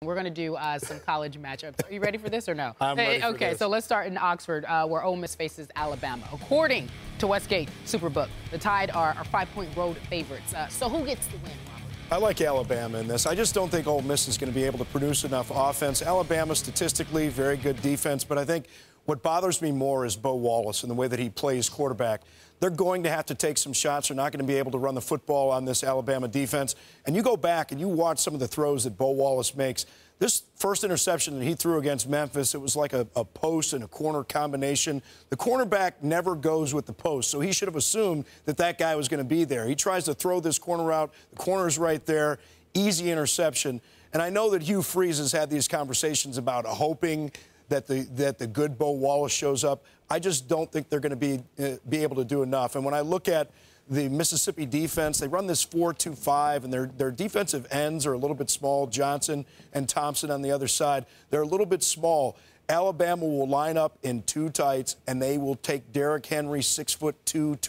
We're going to do some college matchups. Are you ready for this or no? I'm ready for okay, this. so let's start in Oxford, where Ole Miss faces Alabama. According to Westgate Superbook, the Tide are 5-point road favorites. So who gets the win, Robert? I like Alabama in this. I just don't think Ole Miss is going to be able to produce enough offense. Alabama, statistically, very good defense, but I think what bothers me more is Bo Wallace and the way that he plays quarterback. They're going to have to take some shots. They're not going to be able to run the football on this Alabama defense. And you go back and you watch some of the throws that Bo Wallace makes. This first interception that he threw against Memphis, it was like a post and a corner combination. The cornerback never goes with the post, so he should have assumed that that guy was going to be there. He tries to throw this corner out. The corner's right there. Easy interception. And I know that Hugh Freeze has had these conversations about hoping that the good Bo Wallace shows up. I just don't think they're going to be able to do enough. And when I look at the Mississippi defense, they run this 4-2-5, and their defensive ends are a little bit small. Johnson and Thompson on the other side, they're a little bit small. Alabama will line up in two tights, and they will take Derrick Henry, 6'2",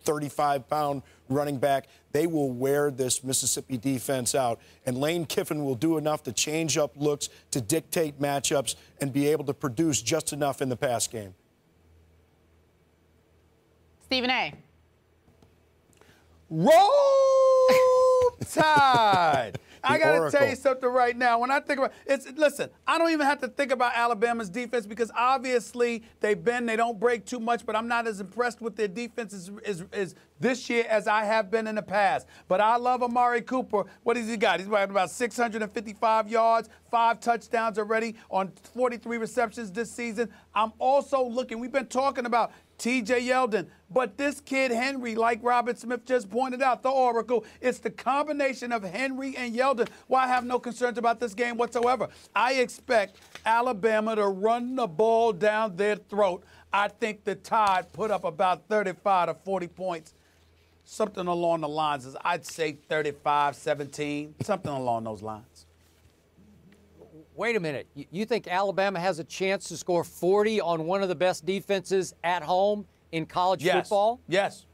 235-pound running back. They will wear this Mississippi defense out. And Lane Kiffin will do enough to change up looks, to dictate matchups, and be able to produce just enough in the pass game. Stephen A. Roll Tide. I got to Oracle. tell you something right now. When I think about it, listen, I don't even have to think about Alabama's defense because obviously they don't break too much, but I'm not as impressed with their defense as this year as I have been in the past. But I love Amari Cooper. What has he got? He's got about 655 yards, 5 touchdowns already on 43 receptions this season. I'm also looking, we've been talking about T.J. Yeldon, but this kid Henry, like Robert Smith just pointed out, the Oracle, it's the combination of Henry and Yeldon. Well, I have no concerns about this game whatsoever. I expect Alabama to run the ball down their throat. I think the Tide put up about 35 to 40 points, something along the lines of, I'd say 35-17, something along those lines. Wait a minute. You think Alabama has a chance to score 40 on one of the best defenses at home in college football? Yes.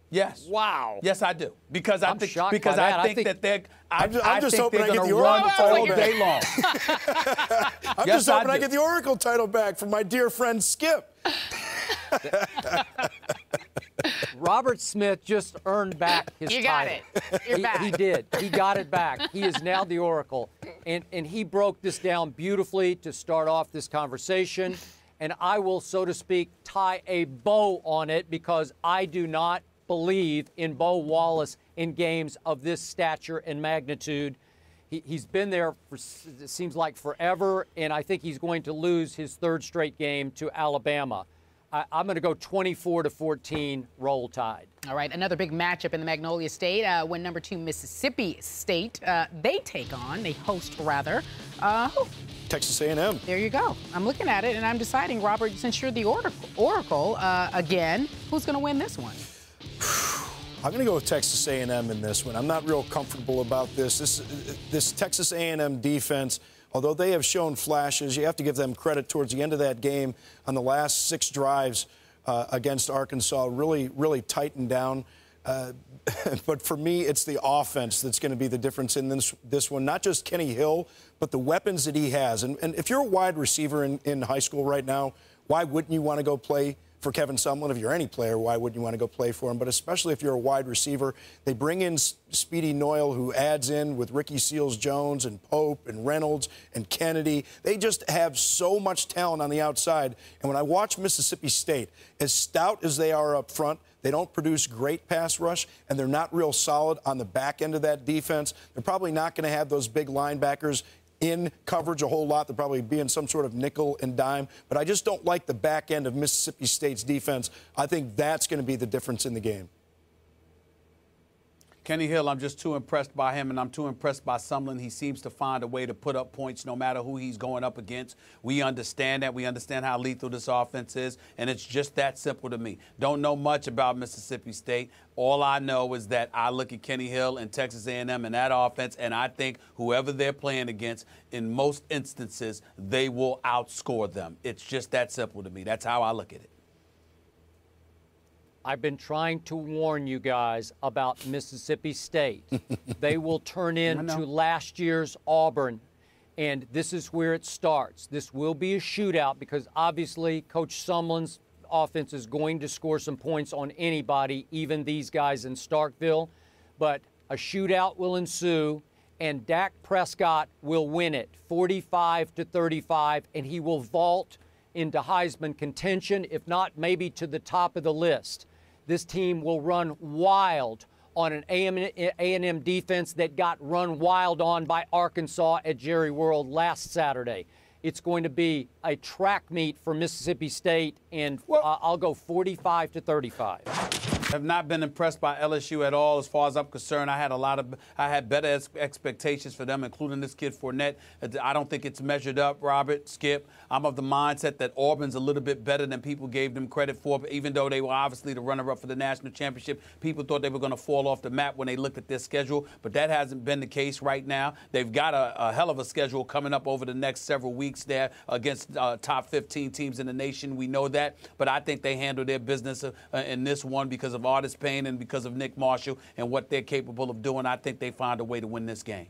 Yes. Wow. Yes, I do. Because I'm shocked by that. I think that they're I'm just think hoping they're I get going to the run Oracle all title day long. I'm Yes, just hoping I I do. get the Oracle title back from my dear friend Skip. Robert Smith just earned back his You got title. it. You're back. He did. He got it back. He is now the Oracle. And he broke this down beautifully to start off this conversation. And I will, so to speak, tie a bow on it because I do not believe in Bo Wallace in games of this stature and magnitude. He's been there for, it seems like, forever, and I think he's going to lose his third straight game to Alabama. I'm going to go 24-14 Roll Tide. All right, another big matchup in the Magnolia State when number 2 Mississippi State, they host rather. Texas A&M. There you go. I'm looking at it and I'm deciding, Robert, since you're the Oracle again, who's going to win this one? I'm going to go with Texas A&M in this one. I'm not real comfortable about this. This Texas A&M defense, although they have shown flashes, you have to give them credit towards the end of that game on the last 6 drives against Arkansas, really tightened down. But for me, it's the offense that's going to be the difference in this one. Not just Kenny Hill, but the weapons that he has. And if you're a wide receiver in high school right now, why wouldn't you want to go play for Kevin Sumlin? If you're any player, why wouldn't you want to go play for him? But especially if you're a wide receiver, they bring in Speedy Noyle, who adds in with Ricky Seals-Jones and Pope and Reynolds and Kennedy. They just have so much talent on the outside. And when I watch Mississippi State, as stout as they are up front, they don't produce great pass rush, and they're not real solid on the back end of that defense. They're probably not going to have those big linebackers in coverage a whole lot. They'll probably be in some sort of nickel and dime. But I just don't like the back end of Mississippi State's defense. I think that's going to be the difference in the game. Kenny Hill, I'm just too impressed by him, and I'm too impressed by Sumlin. He seems to find a way to put up points no matter who he's going up against. We understand that. We understand how lethal this offense is, and it's just that simple to me. Don't know much about Mississippi State. All I know is that I look at Kenny Hill and Texas A&M and that offense, and I think whoever they're playing against, in most instances, they will outscore them. It's just that simple to me. That's how I look at it. I've been trying to warn you guys about Mississippi State. They will turn into last year's Auburn. And this is where it starts. This will be a shootout because obviously Coach Sumlin's offense is going to score some points on anybody, even these guys in Starkville. But a shootout will ensue, and Dak Prescott will win it 45-35, and he will vault into Heisman contention, if not maybe to the top of the list. This team will run wild on an A&M defense that got run wild on by Arkansas at Jerry World last Saturday. It's going to be a track meet for Mississippi State, and I'll go 45-35. Have not been impressed by LSU at all as far as I'm concerned. I had better expectations for them, including this kid Fournette. I don't think it's measured up, Robert, Skip. I'm of the mindset that Auburn's a little bit better than people gave them credit for, but even though they were obviously the runner-up for the national championship, people thought they were going to fall off the map when they looked at their schedule, but that hasn't been the case right now. They've got a hell of a schedule coming up over the next several weeks there against top 15 teams in the nation. We know that, but I think they handle their business in this one because of Artis Payne and because of Nick Marshall and what they're capable of doing. I think they find a way to win this game.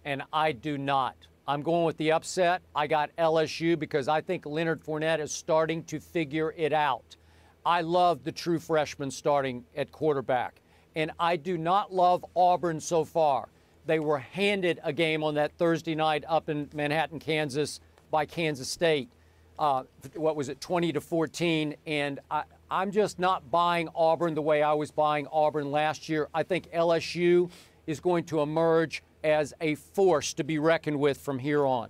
And I do not. I'm going with the upset. I got LSU because I think Leonard Fournette is starting to figure it out. I love the true freshman starting at quarterback. And I do not love Auburn so far. They were handed a game on that Thursday night up in Manhattan, Kansas by Kansas State. What was it, 20-14? And I'm just not buying Auburn the way I was buying Auburn last year. I think LSU is going to emerge as a force to be reckoned with from here on.